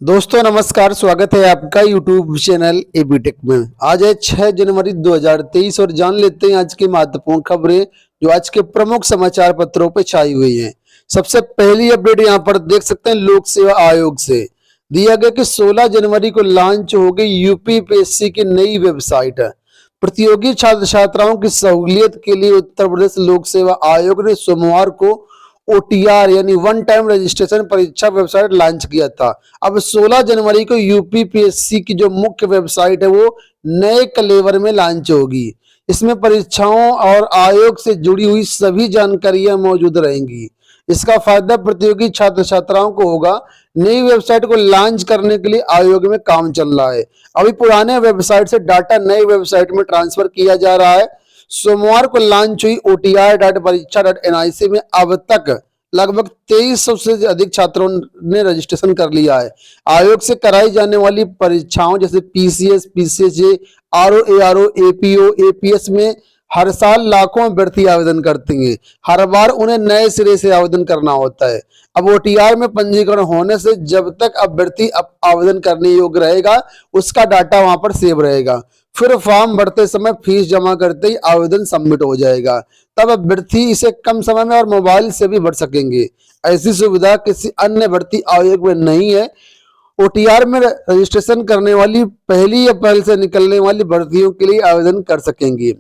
दोस्तों नमस्कार, स्वागत है आपका यूट्यूब चैनल एबीटेक में। आज है 6 जनवरी 2023 और जान लेते हैं आज की महत्वपूर्ण खबरें जो आज के प्रमुख समाचार पत्रों पर छाई हुई हैं। सबसे पहली अपडेट यहां पर देख सकते हैं, लोक सेवा आयोग से दिया गया कि 16 जनवरी को लॉन्च हो गई यूपीपीएससी की नई वेबसाइट। प्रतियोगी छात्र छात्राओं की सहूलियत के लिए उत्तर प्रदेश लोक सेवा आयोग ने सोमवार को ओटीआर यानी वन टाइम रजिस्ट्रेशन परीक्षा वेबसाइट लॉन्च किया था। अब 16 जनवरी को यूपीपीएससी की जो मुख्य वेबसाइट है वो नए कलेवर में लॉन्च होगी। इसमें परीक्षाओं और आयोग से जुड़ी हुई सभी जानकारियां मौजूद रहेंगी। इसका फायदा प्रतियोगी छात्र छात्राओं को होगा। नई वेबसाइट को लॉन्च करने के लिए आयोग में काम चल रहा है। अभी पुराने वेबसाइट से डाटा नई वेबसाइट में ट्रांसफर किया जा रहा है। सोमवार को लॉन्च हुई OTR.परीक्षा.NIC में अब तक लगभग 2300 से अधिक छात्रों ने रजिस्ट्रेशन कर लिया है। आयोग से कराई जाने वाली परीक्षाओं जैसे PCS, PCSJ, RO, ARO, APO, APS में हर साल लाखों अभ्यर्थी आवेदन करते हैं। हर बार उन्हें नए सिरे से आवेदन करना होता है। अब ओटीआर में पंजीकरण होने से जब तक अभ्यर्थी आवेदन करने योग्य रहेगा उसका डाटा वहां पर सेव रहेगा। फिर फॉर्म भरते समय फीस जमा करते ही आवेदन सबमिट हो जाएगा। तब अभ्यर्थी इसे कम समय में और मोबाइल से भी भर सकेंगे। ऐसी सुविधा किसी अन्य भर्ती आयोग में नहीं है। ओटीआर में रजिस्ट्रेशन करने वाली पहली अप्रैल से निकलने वाली भर्तियों के लिए आवेदन कर सकेंगे।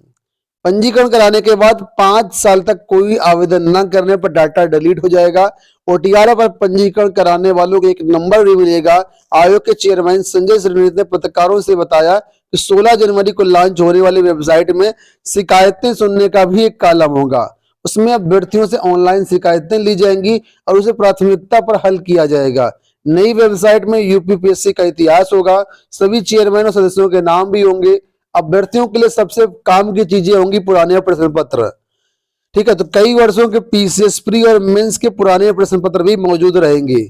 पंजीकरण कराने के बाद 5 साल तक कोई आवेदन न करने पर डाटा डिलीट हो जाएगा। ओटीआर पर पंजीकरण कराने वालों को एक नंबर भी मिलेगा। आयोग के चेयरमैन संजय श्रीनिवास ने पत्रकारों से बताया कि 16 जनवरी को लॉन्च होने वाली वेबसाइट में शिकायतें सुनने का भी एक कॉलम होगा। उसमें अभ्यर्थियों से ऑनलाइन शिकायतें ली जाएंगी और उसे प्राथमिकता पर हल किया जाएगा। नई वेबसाइट में यूपीपीएससी का इतिहास होगा। सभी चेयरमैन और सदस्यों के नाम भी होंगे। अभ्यर्थियों के लिए सबसे काम की चीजें होंगी पुराने प्रश्न पत्र। ठीक है, तो कई वर्षों के पीसीएस प्री और मेंस के पुराने प्रश्न पत्र भी मौजूद रहेंगे।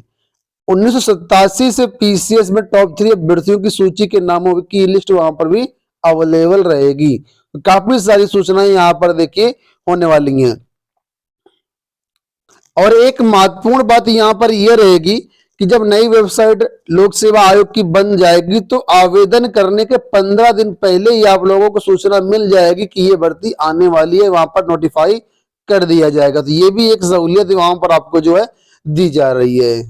1987 से पीसीएस में टॉप 3 अभ्यर्थियों की सूची के नामों की लिस्ट वहां पर भी अवेलेबल रहेगी। तो काफी सारी सूचनाएं यहाँ पर देखिए होने वाली हैं। और एक महत्वपूर्ण बात यहाँ पर यह रहेगी कि जब नई वेबसाइट लोक सेवा आयोग की बन जाएगी तो आवेदन करने के 15 दिन पहले ही आप लोगों को सूचना मिल जाएगी कि ये भर्ती आने वाली है, वहां पर नोटिफाई कर दिया जाएगा। तो ये भी एक सहूलियत वहां पर आपको जो है दी जा रही है।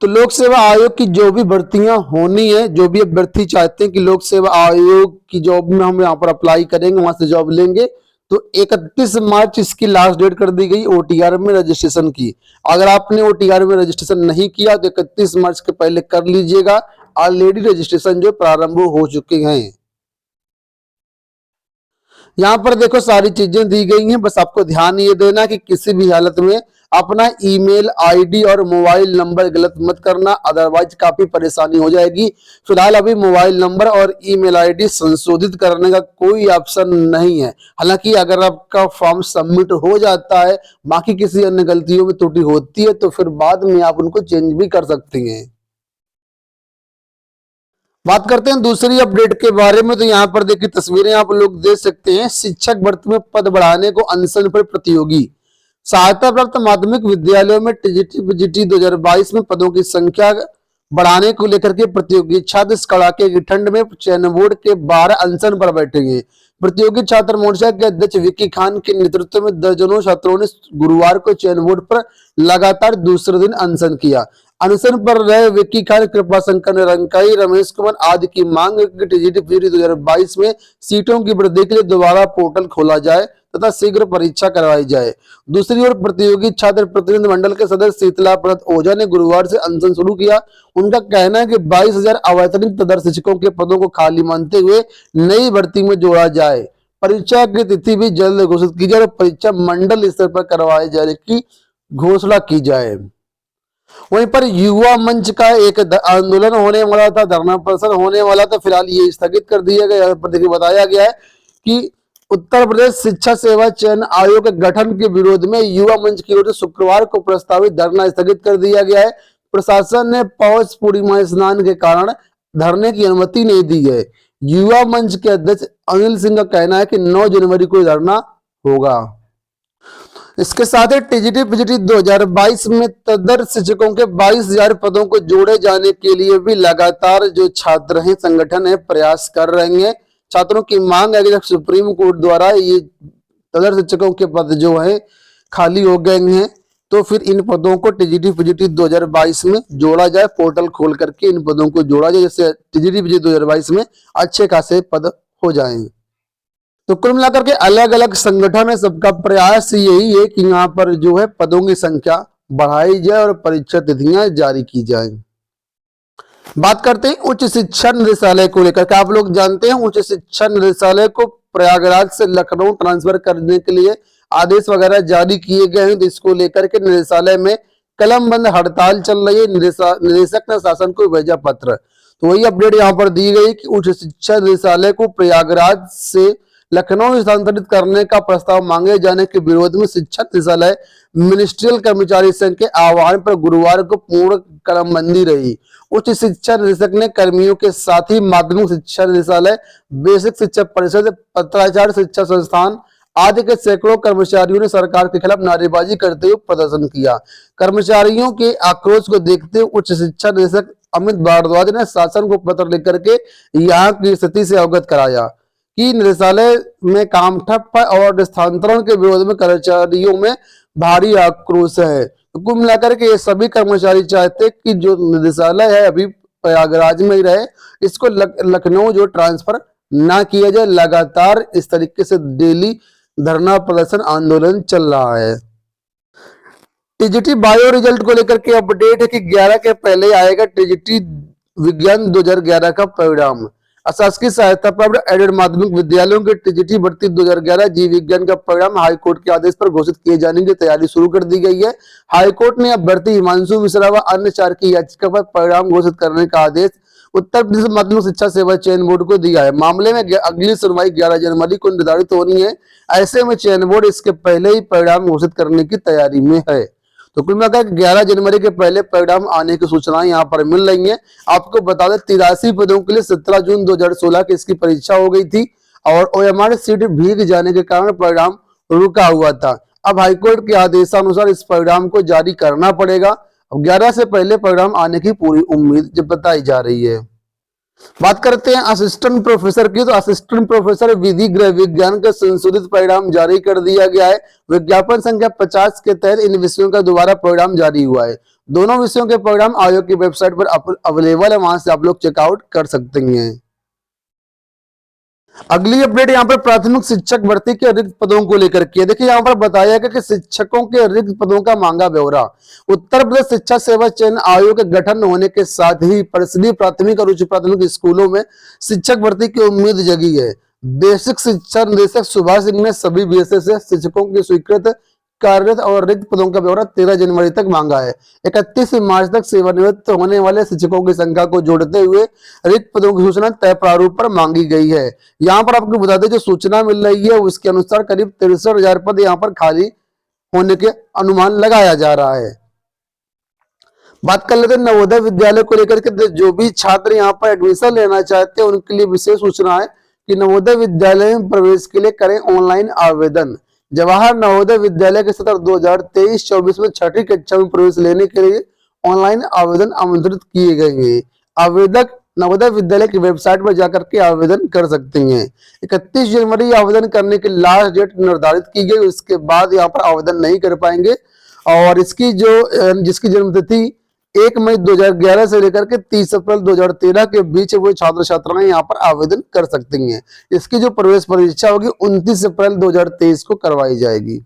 तो लोक सेवा आयोग की जो भी भर्तियां होनी है, जो भी अभ्यर्थी चाहते हैं कि लोक सेवा आयोग की जॉब में हम यहाँ पर अप्लाई करेंगे, वहां से जॉब लेंगे, तो 31 मार्च इसकी लास्ट डेट कर दी गई ओटीआर में रजिस्ट्रेशन की। अगर आपने ओटीआर में रजिस्ट्रेशन नहीं किया तो 31 मार्च के पहले कर लीजिएगा। ऑलरेडी रजिस्ट्रेशन जो प्रारंभ हो चुके हैं। यहाँ पर देखो सारी चीजें दी गई हैं, बस आपको ध्यान ये देना कि किसी भी हालत में अपना ईमेल आईडी और मोबाइल नंबर गलत मत करना, अदरवाइज काफी परेशानी हो जाएगी। फिलहाल अभी मोबाइल नंबर और ईमेल आईडी संशोधित करने का कोई ऑप्शन नहीं है। हालांकि अगर आपका फॉर्म सबमिट हो जाता है, बाकी किसी अन्य गलतियों में त्रुटि होती है, तो फिर बाद में आप उनको चेंज भी कर सकती हैं। बात करते हैं दूसरी अपडेट के बारे में। तो यहाँ पर देखिए तस्वीरें आप लोग देख सकते हैं। शिक्षक भर्ती में पद बढ़ाने को अनशन पर प्रतियोगी। सहायता प्राप्त माध्यमिक विद्यालयों में टीजीटी 2022 में पदों की संख्या बढ़ाने को लेकर के प्रतियोगी छात्र इस कड़ाके की ठंड में चयन बोर्ड के 12 अनशन पर बैठेंगे। प्रतियोगी छात्र मोर्चा के अध्यक्ष विक्की खान के नेतृत्व में दर्जनों छात्रों ने गुरुवार को चयन बोर्ड पर लगातार दूसरे दिन अनशन किया। अनशन पर रहे विक्की खान, कृपा शंकर निरंकाई, रमेश कुमार आदि की मांग है टीजीटी 2022 में सीटों की वृद्धि के लिए दोबारा पोर्टल खोला जाए तथा शीघ्र परीक्षा करवाई जाए। दूसरी ओर प्रतियोगी छात्र प्रतिनिधि मंडल के सदस्य शीतला प्रसाद ओझा ने गुरुवार से अनशन शुरू किया। उनका कहना है कि 22,000 अवैतनिक तदर्थ शिक्षकों के पदों को खाली मानते हुए नई भर्ती में जोड़ा जाए। परीक्षा की तिथि भी जल्द घोषित की जाए और परीक्षा मंडल स्तर पर करवाए जाने की घोषणा की जाए। वहीं पर युवा मंच का एक आंदोलन होने वाला था, धरना प्रदर्शन होने वाला था, फिलहाल ये स्थगित कर दिया गया। यहाँ पर देखिए बताया गया है कि उत्तर प्रदेश शिक्षा सेवा चयन आयोग के गठन के विरोध में युवा मंच की ओर से शुक्रवार को प्रस्तावित धरना स्थगित कर दिया गया है। प्रशासन ने पौष पूर्णिमा स्नान के कारण धरने की अनुमति नहीं दी है। युवा मंच के अध्यक्ष अनिल सिंह का कहना है कि 9 जनवरी को धरना होगा। इसके साथ ही टीजीटी पीजीटी 2022 में तदर्थ शिक्षकों के 22,000 पदों को जोड़े जाने के लिए भी लगातार जो छात्र हैं संगठन है प्रयास कर रहे हैं। छात्रों की मांग है कि जब सुप्रीम कोर्ट द्वारा ये तदर्थ शिक्षकों के पद जो है खाली हो गए हैं तो फिर इन पदों को टीजीटी पीजीटी 2022 में जोड़ा जाए, पोर्टल खोल करके इन पदों को जोड़ा जाए, जैसे टीजीटी पीजीटी 2022 में अच्छे खासे पद हो जाएं। तो कुल मिलाकर के अलग अलग संगठन है, सबका प्रयास यही है कि यहाँ पर जो है पदों की संख्या बढ़ाई जाए और परीक्षा तिथियां जारी की जाए। बात करते हैं उच्च शिक्षा निदेशालय को लेकर के। आप लोग जानते हैं उच्च शिक्षा निदेशालय को प्रयागराज से लखनऊ ट्रांसफर करने के लिए आदेश वगैरह जारी किए गए हैं, तो इसको लेकर के निदेशालय में कलमबंद हड़ताल चल रही है। निदेशक ने शासन को भेजा पत्र, तो वही अपडेट यहाँ पर दी गई कि उच्च शिक्षा निदेशालय को प्रयागराज से लखनऊ स्थानांतरित करने का प्रस्ताव मांगे जाने के विरोध में शिक्षा निदेशालय मिनिस्ट्रियल कर्मचारी संघ के आह्वान पर गुरुवार को पूर्ण कलमबंदी रही। उच्च शिक्षा निदेशक ने कर्मियों के साथ ही माध्यमिक शिक्षा निदेशालय, बेसिक शिक्षा परिषद, पत्राचार शिक्षा संस्थान आदि के सैकड़ों कर्मचारियों ने सरकार के खिलाफ नारेबाजी करते हुए प्रदर्शन किया। कर्मचारियों के आक्रोश को देखते हुए उच्च शिक्षा निदेशक अमित भारद्वाज ने शासन को पत्र लिखकर के यहाँ की स्थिति से अवगत कराया कि निदेशालय में काम ठप है और स्थानांतरण के विरोध में कर्मचारियों में भारी आक्रोश है। तो कुल मिलाकर के ये सभी कर्मचारी चाहते कि जो निदेशालय है अभी प्रयागराज में ही रहे, इसको लखनऊ जो ट्रांसफर ना किया जाए। लगातार इस तरीके से डेली धरना प्रदर्शन आंदोलन चल रहा है। टीजीटी बायो रिजल्ट को लेकर के अपडेट है कि 11 के पहले आएगा टीजीटी विज्ञान 2011 का परिणाम। अशासकीय सहायता प्राप्त एडेड माध्यमिक विद्यालयों के टीजीटी भर्ती 2011 जीव विज्ञान का परिणाम हाईकोर्ट के आदेश पर घोषित किए जाने की तैयारी शुरू कर दी गई है। हाईकोर्ट ने अभ्यर्थी हिमांशु मिश्रा व अन्य 4 की याचिका पर परिणाम घोषित करने का आदेश उत्तर प्रदेश माध्यमिक शिक्षा सेवा चयन बोर्ड को दिया है। मामले में अगली सुनवाई 11 जनवरी को निर्धारित होनी है। ऐसे में चयन बोर्ड इसके पहले ही परिणाम घोषित करने की तैयारी में है। तो कुल मिलाकर 11 जनवरी के पहले परिणाम आने की सूचनाएं यहाँ पर मिल रही हैं। आपको बता दें 83 पदों के लिए 17 जून 2016 की इसकी परीक्षा हो गई थी और ओएमआर सीट भीग जाने के कारण परिणाम रुका हुआ था। अब हाईकोर्ट के आदेशानुसार इस परिणाम को जारी करना पड़ेगा। अब 11 से पहले परिणाम आने की पूरी उम्मीद बताई जा रही है। बात करते हैं असिस्टेंट प्रोफेसर की, तो असिस्टेंट प्रोफेसर विधि गृह विज्ञान का संशोधित परिणाम जारी कर दिया गया है। विज्ञापन संख्या 50 के तहत इन विषयों का दोबारा परिणाम जारी हुआ है। दोनों विषयों के परिणाम आयोग की वेबसाइट पर अवेलेबल है, वहां से आप लोग चेकआउट कर सकते हैं। अगली अपडेट यहाँ पर प्राथमिक शिक्षक भर्ती के रिक्त पदों को लेकर के। देखिए यहाँ पर बताया गया कि शिक्षकों के रिक्त पदों का मांगा ब्यौरा। उत्तर प्रदेश शिक्षा सेवा चयन आयोग के गठन होने के साथ ही परिषदीय प्राथमिक और उच्च प्राथमिक स्कूलों में शिक्षक भर्ती की उम्मीद जगी है। बेसिक शिक्षा निदेशक सुभाष सिंह ने सभी विषय से शिक्षकों की स्वीकृत कार्यरत और रिक्त पदों का ब्यौरा 13 जनवरी तक मांगा है। 31 मार्च तक सेवानिवृत्त होने वाले शिक्षकों की संख्या को जोड़ते हुए रिक्त पदों की सूचना तय प्रारूप पर मांगी गई है। यहाँ पर आपको बता दें जो सूचना मिल रही है उसके अनुसार करीब 63,000 पद यहाँ पर खाली होने के अनुमान लगाया जा रहा है। बात कर लेते हैं नवोदय विद्यालय को लेकर के। जो भी छात्र यहाँ पर एडमिशन लेना चाहते हैं उनके लिए विशेष सूचना है कि नवोदय विद्यालय में प्रवेश के लिए करें ऑनलाइन आवेदन। जवाहर नवोदय विद्यालय के सत्र 2023-24 में 6ठी कक्षा में प्रवेश लेने के लिए ऑनलाइन आवेदन आमंत्रित किए गए हैं। आवेदक नवोदय विद्यालय की वेबसाइट पर जाकर के आवेदन कर सकते हैं। 31 जनवरी आवेदन करने की लास्ट डेट निर्धारित की गई, उसके बाद यहाँ पर आवेदन नहीं कर पाएंगे। और इसकी जिसकी जन्मतिथि 1 मई 2011 से लेकर के 30 अप्रैल 2013 के बीच वो छात्र छात्राएं यहाँ पर आवेदन कर सकती हैं। इसकी जो प्रवेश परीक्षा होगी 29 अप्रैल 2023 को करवाई जाएगी।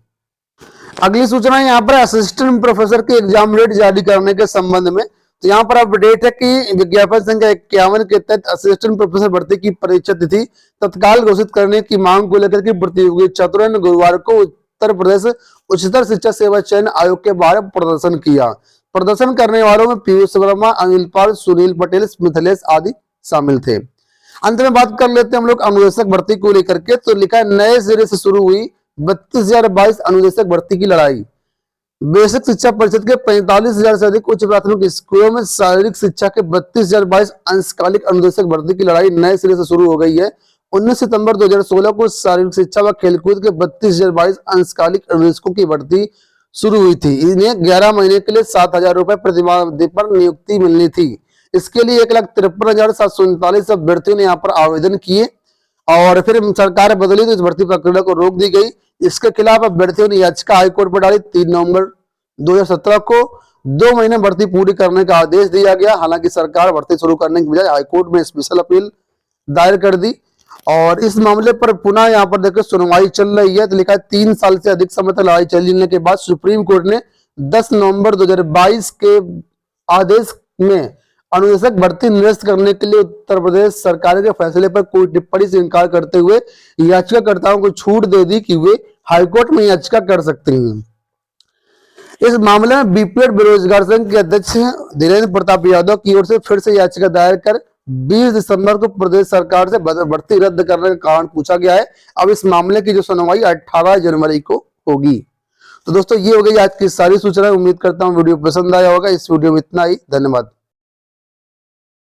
अगली सूचना यहाँ पर असिस्टेंट प्रोफेसर के एग्जाम डेट जारी करने के संबंध में। तो यहाँ पर अपडेट है कि विज्ञापन संख्या 51 के तहत असिस्टेंट प्रोफेसर भर्ती की परीक्षा तिथि तत्काल घोषित करने की मांग को लेकर के प्रतियोगी छात्रों ने गुरुवार को उत्तर प्रदेश उच्चतर शिक्षा सेवा चयन आयोग के बाहर प्रदर्शन किया। प्रदर्शन करने वालों में पीयूष वर्मा, अनिल पाल, सुनील पटेल, मिथिलेश आदि शामिल थे। अंत में बात कर लेते हैं हम लोग अनुदेशक भर्ती को लेकर के। तो लिखा है नए सिरे से शुरू हुई 32,022 अनुदेशक भर्ती की लड़ाई। बेसिक शिक्षा परिषद के 45,000 से अधिक उच्च प्राथमिक स्कूलों में शारीरिक शिक्षा के 32,022 अंशकालिक अनुदेशक भर्ती की लड़ाई नए सिरे से शुरू हो गई है। 19 सितंबर 2016 को शारीरिक शिक्षा व खेलकूद के 32,022 अंशकालिक अनुदेशकों की भर्ती शुरू हुई थी। इन्हें 11 महीने के लिए 7,000 रुपए प्रतिमाह पर नियुक्ति मिलनी थी। इसके लिए 1,53,739 अभ्यर्थियों ने यहाँ पर आवेदन किए और फिर सरकार बदली तो इस भर्ती प्रक्रिया को रोक दी गई। इसके खिलाफ अभ्यर्थियों ने याचिका हाईकोर्ट पर डाली। 3 नवंबर 2017 को 2 महीने भर्ती पूरी करने का आदेश दिया गया। हालांकि सरकार भर्ती शुरू करने की बजाय हाईकोर्ट में स्पेशल अपील दायर कर दी और इस मामले पर पुनः यहाँ पर देखिए सुनवाई चल रही है। तो लिखा है 3 साल से अधिक समय तक लड़ाई चलने के बाद सुप्रीम कोर्ट ने 10 नवंबर 2022 के आदेश में अनुदेशक भर्ती निरस्त करने के लिए उत्तर प्रदेश सरकार के फैसले पर कोई टिप्पणी से इनकार करते हुए याचिकाकर्ताओं को छूट दे दी कि वे हाईकोर्ट में याचिका कर सकते हैं। इस मामले में बीपीएड बेरोजगार संघ के अध्यक्ष धीरेन्द्र प्रताप यादव की ओर से फिर से याचिका दायर कर 20 दिसंबर को प्रदेश सरकार से भर्ती रद्द करने का कारण पूछा गया है। अब इस मामले की जो सुनवाई 18 जनवरी को होगी। तो दोस्तों ये हो गई आज की सारी सूचना। उम्मीद करता हूँ वीडियो पसंद आया होगा। इस वीडियो में इतना ही। धन्यवाद।